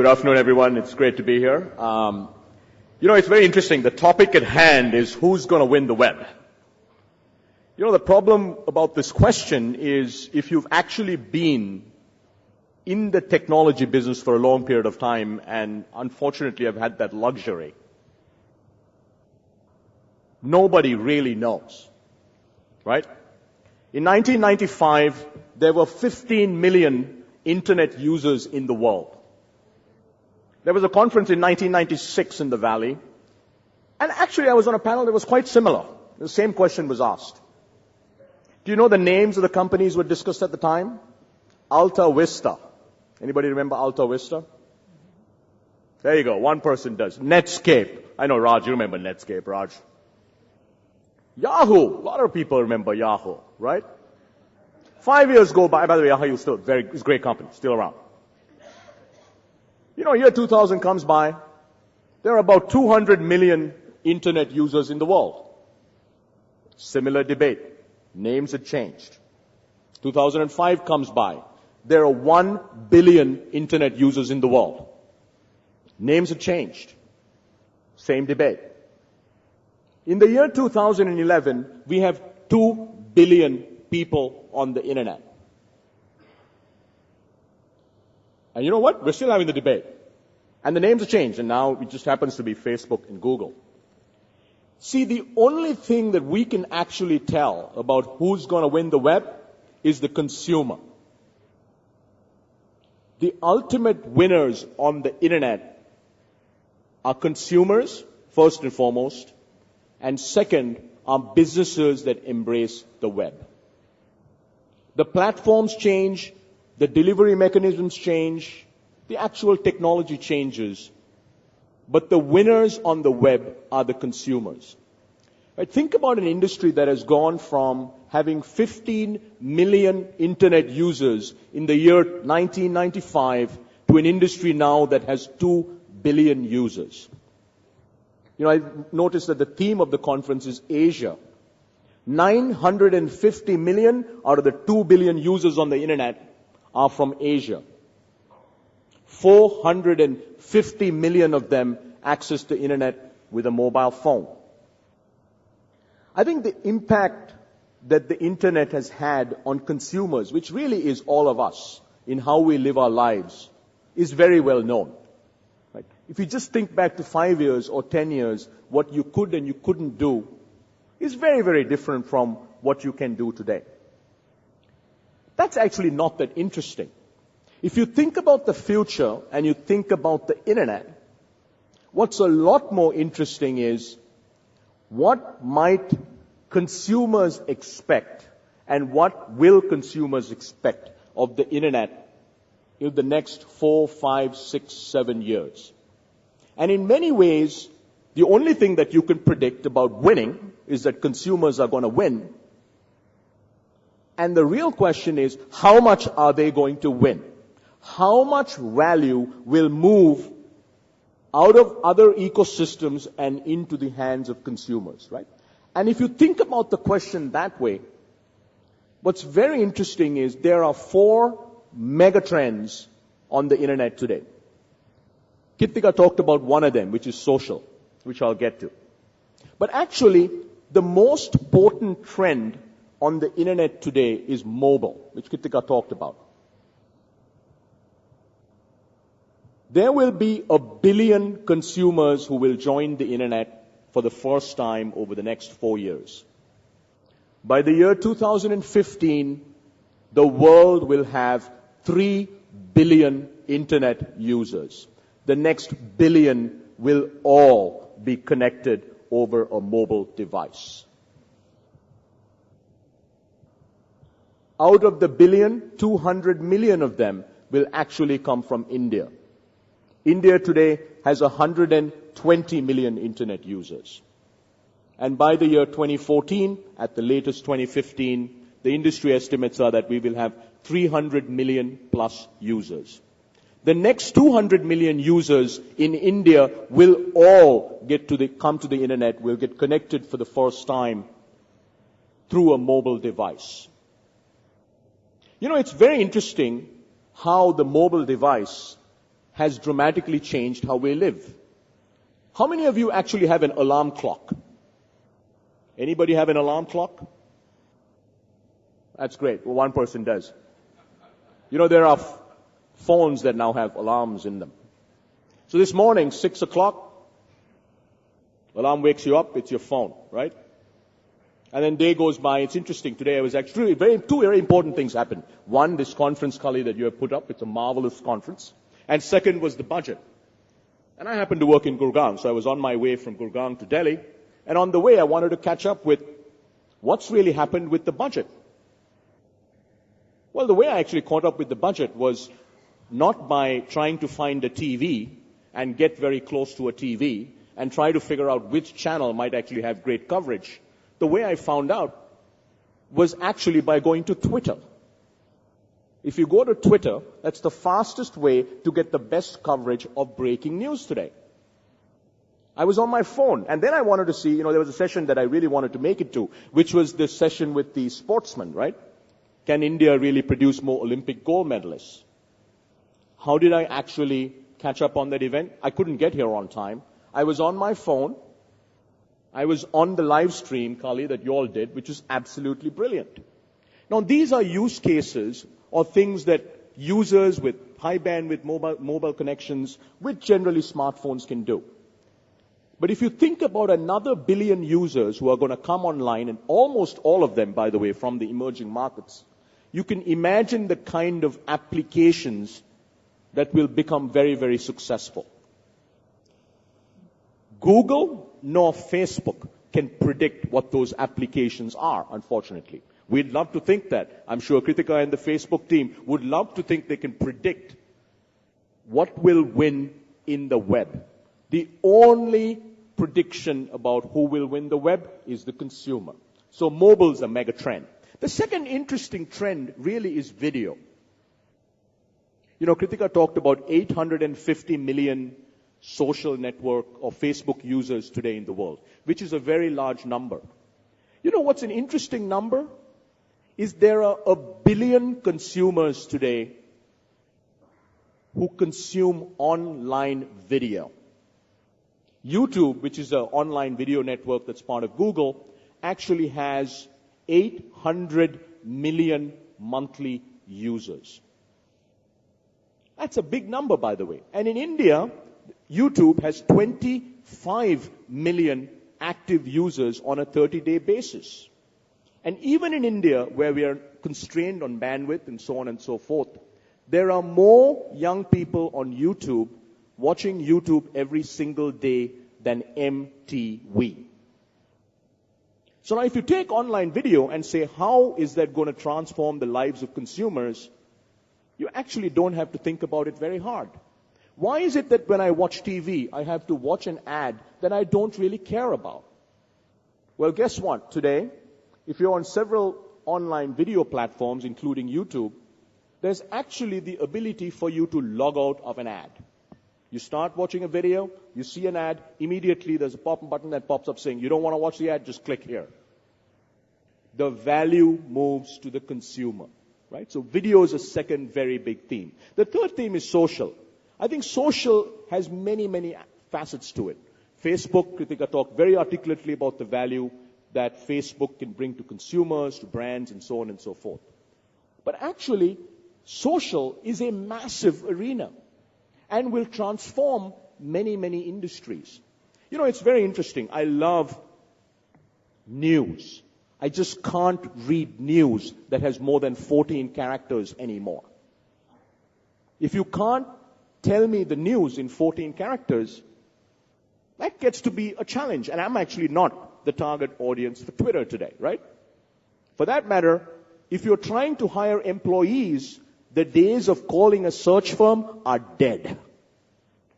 Good afternoon, everyone. It's great to be here. It's very interesting. The topic at hand is who's going to win the web. The problem about this question is if you've actually been in the technology business for a long period of time, and unfortunately have had that luxury, nobody really knows, right? In 1995, there were 15 million internet users in the world. There was a conference in 1996 in the Valley, and actually I was on a panel that was quite similar. The same question was asked. Do you know the names of the companies were discussed at the time? Alta Vista. Anybody remember Alta Vista? There you go, one person does. Netscape. I know, Raj, you remember Netscape, Raj. Yahoo. A lot of people remember Yahoo, right? 5 years go by. By the way, Yahoo is still it's a great company, still around. Year 2000 comes by. There are about 200 million internet users in the world. Similar debate. Names had changed. 2005 comes by. There are 1 billion internet users in the world. Names have changed. Same debate. In the year 2011, we have 2 billion people on the internet. And you know what? We're still having the debate. And the names have changed, and now it just happens to be Facebook and Google. See, the only thing that we can actually tell about who's going to win the web is the consumer. The ultimate winners on the internet are consumers, first and foremost, and second are businesses that embrace the web. The platforms change, the delivery mechanisms change, the actual technology changes, but the winners on the web are the consumers. Right? Think about an industry that has gone from having 15 million internet users in the year 1995 to an industry now that has 2 billion users. I noticed that the theme of the conference is Asia. 950 million out of the 2 billion users on the internet are from Asia. 450 million of them access the internet with a mobile phone. I think the impact that the internet has had on consumers, which really is all of us in how we live our lives, is very well known. Right? If you just think back to 5 years or 10 years, what you could and you couldn't do is very, very different from what you can do today. That's actually not that interesting. If you think about the future and you think about the internet, what's a lot more interesting is what might consumers expect and what will consumers expect of the internet in the next 4, 5, 6, 7 years. And in many ways, the only thing that you can predict about winning is that consumers are going to win. And the real question is, how much are they going to win? How much value will move out of other ecosystems and into the hands of consumers, right? And if you think about the question that way, what's very interesting is there are 4 megatrends on the internet today. Kritika talked about one of them, which is social, which I'll get to. But actually, the most potent trend on the internet today is mobile, which Kritika talked about. There will be 1 billion consumers who will join the internet for the first time over the next 4 years. By the year 2015, the world will have 3 billion internet users. The next billion will all be connected over a mobile device. Out of the billion, 200 million of them will actually come from India. India today has 120 million internet users. And by the year 2014, at the latest 2015, the industry estimates are that we will have 300 million plus users. The next 200 million users in India will all come to the internet, will get connected for the first time through a mobile device. It's very interesting how the mobile device has dramatically changed how we live. How many of you actually have an alarm clock? Anybody have an alarm clock? That's great. Well, one person does. You know, there are phones that now have alarms in them. So this morning, 6 o'clock, alarm wakes you up, it's your phone, right? And then day goes by. It's interesting. Today I was actually two very important things happened. One, this conference, Kali, that you have put up. It's a marvelous conference. And second was the budget. And I happened to work in Gurgaon, so I was on my way from Gurgaon to Delhi. And on the way, I wanted to catch up with what's really happened with the budget. Well, the way I actually caught up with the budget was not by trying to find a TV and get very close to a TV and try to figure out which channel might actually have great coverage. The way I found out was actually by going to Twitter. If you go to Twitter, that's the fastest way to get the best coverage of breaking news today. I was on my phone, and then I wanted to see, there was a session that I really wanted to make it to, which was this session with the sportsmen, right? Can India really produce more Olympic gold medalists? How did I actually catch up on that event? I couldn't get here on time. I was on my phone. I was on the live stream, Kali, that you all did, which is absolutely brilliant. Now, these are use cases or things that users with high bandwidth mobile connections with generally smartphones can do. But if you think about another billion users who are going to come online, and almost all of them, by the way, from the emerging markets, you can imagine the kind of applications that will become very, very successful. Google nor Facebook can predict what those applications are, unfortunately. We'd love to think that. I'm sure Kritika and the Facebook team would love to think they can predict what will win in the web. The only prediction about who will win the web is the consumer. So mobile's a mega trend. The second interesting trend really is video. Kritika talked about 850 million social network or Facebook users today in the world, which is a very large number. You know what's an interesting number? Is there are 1 billion consumers today who consume online video. YouTube, which is an online video network that's part of Google, actually has 800 million monthly users. That's a big number, by the way. And in India, YouTube has 25 million active users on a 30-day basis. And even in India, where we are constrained on bandwidth and so on and so forth, there are more young people on YouTube watching YouTube every single day than MTV. So now if you take online video and say, how is that going to transform the lives of consumers, you actually don't have to think about it very hard. Why is it that when I watch TV, I have to watch an ad that I don't really care about? Well, guess what? Today, if you're on several online video platforms, including YouTube, there's actually the ability for you to log out of an ad. You start watching a video, you see an ad, immediately there's a pop-up button that pops up saying, you don't want to watch the ad, just click here. The value moves to the consumer, right? So video is a second very big theme. The third theme is social. I think social has many, many facets to it. Facebook, Kritika talked very articulately about the value that Facebook can bring to consumers, to brands, and so on and so forth. But actually, social is a massive arena and will transform many, many industries. You know, it's very interesting. I love news. I just can't read news that has more than 14 characters anymore. If you can't tell me the news in 14 characters, that gets to be a challenge. And I'm actually not the target audience for Twitter today, right? For that matter, if you're trying to hire employees, the days of calling a search firm are dead.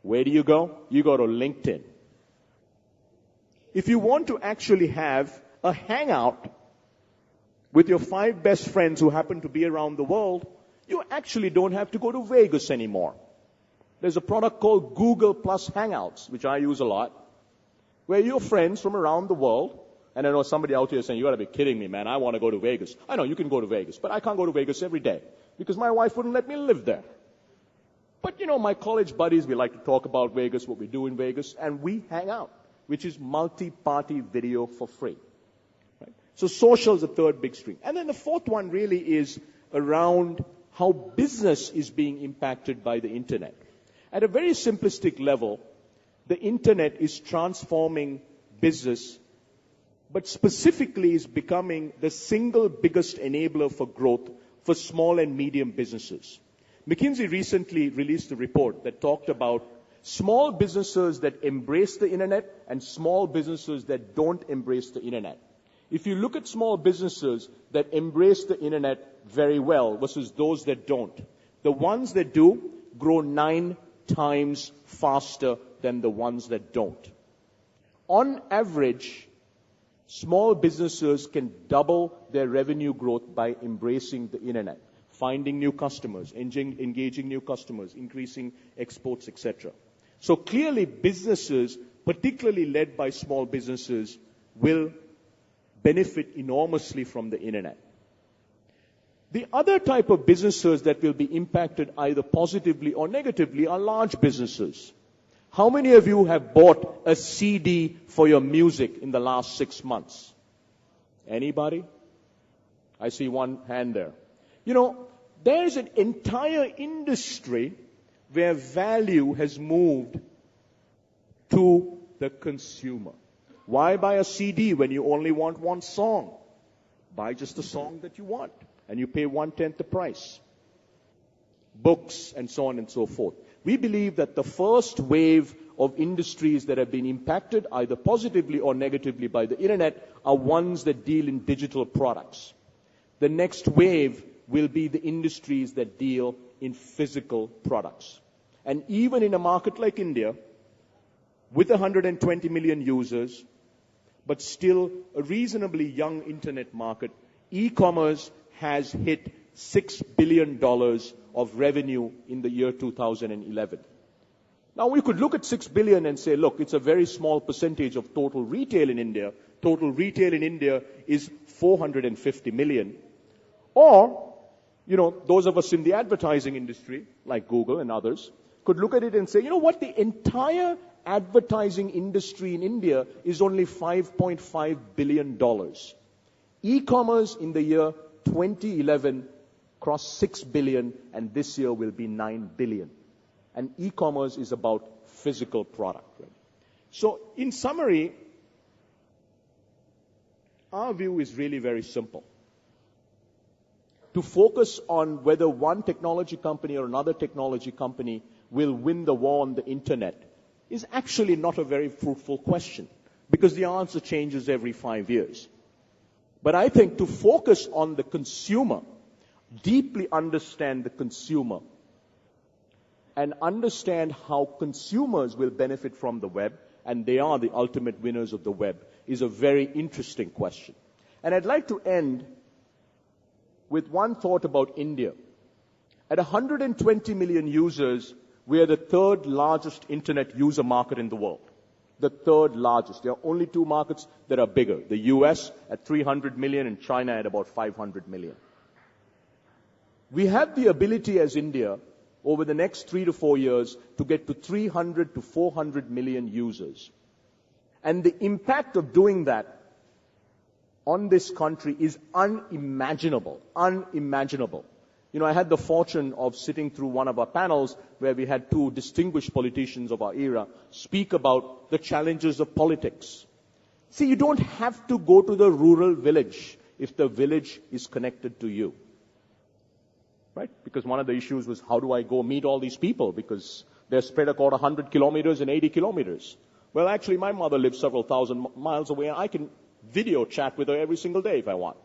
Where do you go? You go to LinkedIn. If you want to actually have a hangout with your 5 best friends who happen to be around the world, you actually don't have to go to Vegas anymore. There's a product called Google Plus Hangouts, which I use a lot, where your friends from around the world, and I know somebody out here saying, you got to be kidding me, man, I want to go to Vegas. I know you can go to Vegas, but I can't go to Vegas every day because my wife wouldn't let me live there. But, my college buddies, we like to talk about Vegas, what we do in Vegas, and we hang out, which is multi-party video for free. Right? So social is the third big stream. And then the fourth one really is around how business is being impacted by the internet. At a very simplistic level, the internet is transforming business, but specifically is becoming the single biggest enabler for growth for small and medium businesses. McKinsey recently released a report that talked about small businesses that embrace the internet and small businesses that don't embrace the internet. If you look at small businesses that embrace the internet very well versus those that don't, the ones that do grow 9 times faster than the ones that don't. On average, small businesses can double their revenue growth by embracing the internet, finding new customers, engaging new customers, increasing exports, etc. So clearly businesses, particularly led by small businesses, will benefit enormously from the internet. The other type of businesses that will be impacted either positively or negatively are large businesses. How many of you have bought a CD for your music in the last 6 months? Anybody? I see one hand there. There's an entire industry where value has moved to the consumer. Why buy a CD when you only want one song? Buy just the song that you want, and you pay 1/10 the price. Books, and so on and so forth. We believe that the first wave of industries that have been impacted, either positively or negatively by the internet, are ones that deal in digital products. The next wave will be the industries that deal in physical products. And even in a market like India, with 120 million users, but still a reasonably young internet market, e-commerce has hit $6 billion of revenue in the year 2011. Now we could look at 6 billion and say, look, it's a very small percentage of total retail in India. Total retail in India is 450 million. Or, those of us in the advertising industry, like Google and others, could look at it and say, the entire advertising industry in India is only $5.5 billion. E-commerce in the year 2011 crossed 6 billion, and this year will be 9 billion. And e-commerce is about physical product. Right? So, in summary, our view is really very simple. To focus on whether one technology company or another technology company will win the war on the internet is actually not a very fruitful question, because the answer changes every 5 years. But I think to focus on the consumer, deeply understand the consumer, and understand how consumers will benefit from the web, and they are the ultimate winners of the web, is a very interesting question. And I'd like to end with one thought about India. At 120 million users, we are the third largest internet user market in the world. The third largest. There are only 2 markets that are bigger. The US at 300 million and China at about 500 million. We have the ability as India, over the next 3 to 4 years, to get to 300 to 400 million users. And the impact of doing that on this country is unimaginable. Unimaginable. I had the fortune of sitting through one of our panels where we had 2 distinguished politicians of our era speak about the challenges of politics. See, you don't have to go to the rural village if the village is connected to you. Right? Because one of the issues was, how do I go meet all these people? Because they're spread across 100 kilometers and 80 kilometers. Well, actually, my mother lives several thousand miles away, and I can video chat with her every single day if I want.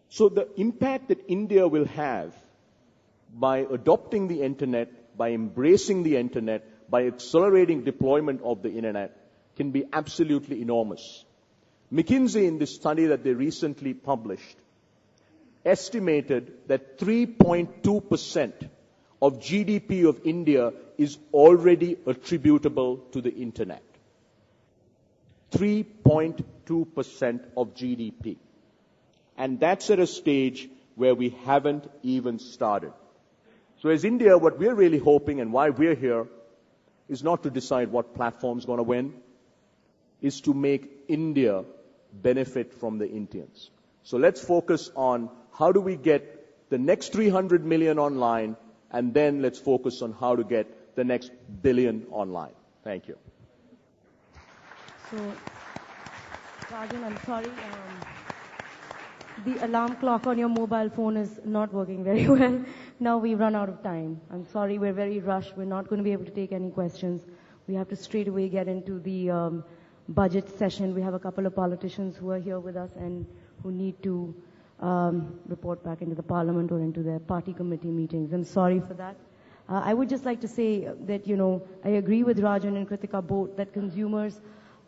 So the impact that India will have by adopting the internet, by embracing the internet, by accelerating deployment of the internet can be absolutely enormous. McKinsey, in this study that they recently published, estimated that 3.2% of GDP of India is already attributable to the internet. 3.2% of GDP. And that's at a stage where we haven't even started. So as India, what we're really hoping and why we're here is not to decide what platform's going to win, is to make India benefit from the Indians. So let's focus on how do we get the next 300 million online, and then let's focus on how to get the next billion online. Thank you. So, Rajan, I'm sorry. The alarm clock on your mobile phone is not working very well. Now we've run out of time. I'm sorry, we're very rushed. We're not going to be able to take any questions. We have to straight away get into the budget session. We have a couple of politicians who are here with us and who need to report back into the parliament or into their party committee meetings. I'm sorry for that. I would just like to say that, I agree with Rajan and Kritika both that consumers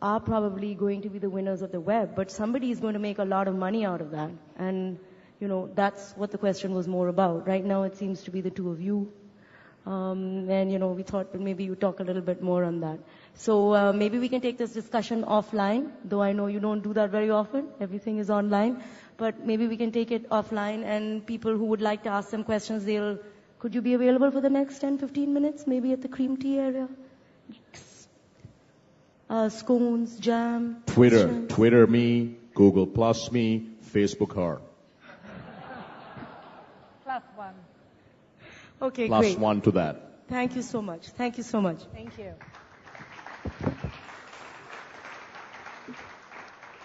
are probably going to be the winners of the web, but somebody is going to make a lot of money out of that. And, that's what the question was more about. Right now it seems to be the two of you. And, we thought that maybe you talk a little bit more on that. So maybe we can take this discussion offline, though I know you don't do that very often. Everything is online. But maybe we can take it offline, and people who would like to ask some questions, could you be available for the next 10, 15 minutes, maybe at the cream tea area? Scones, jam. Twitter me, Google Plus me, Facebook her. +1. Okay, Plus great. one to that. Thank you so much. Thank you so much. Thank you.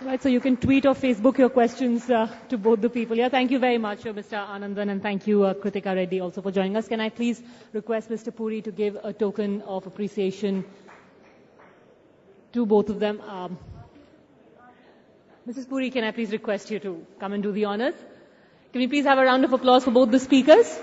Right, so you can tweet or Facebook your questions to both the people. Yeah, thank you very much, Mr. Anandan, and thank you, Kritika Reddy, also for joining us. Can I please request Mr. Puri to give a token of appreciation to both of them? Mrs. Puri, can I please request you to come and do the honors? Can we please have a round of applause for both the speakers?